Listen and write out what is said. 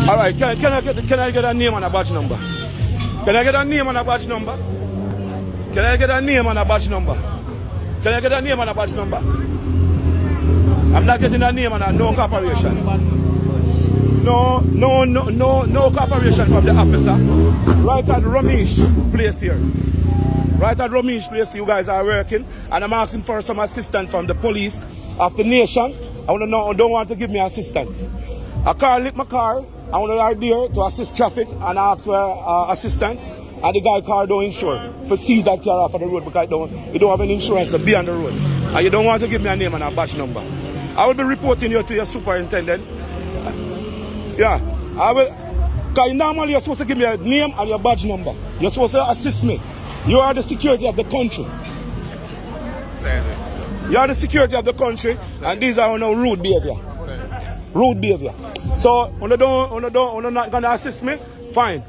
All right, can I get a name and a badge number? Can I get a name and a badge number? Can I get a name and a badge number? Can I get a name and a badge number? I'm not getting a name and a no cooperation. No cooperation from the officer. Right at Ramesh place here. Right at Ramesh place you guys are working, and I'm asking for some assistance from the police of the nation. I don't want to give me assistance. A car licked my car. I want to ride there to assist traffic and ask for assistance. And the guy car don't insure for seize that car off of the road because you don't have any insurance to be on the road. And you don't want to give me a name and a badge number. I will be reporting you to your superintendent. Yeah, I will. Because normally you're supposed to give me a name and your badge number. You're supposed to assist me. You are the security of the country. You are the security of the country, and these are no rude behavior. Rude behavior. So, when you not gonna assist me, fine.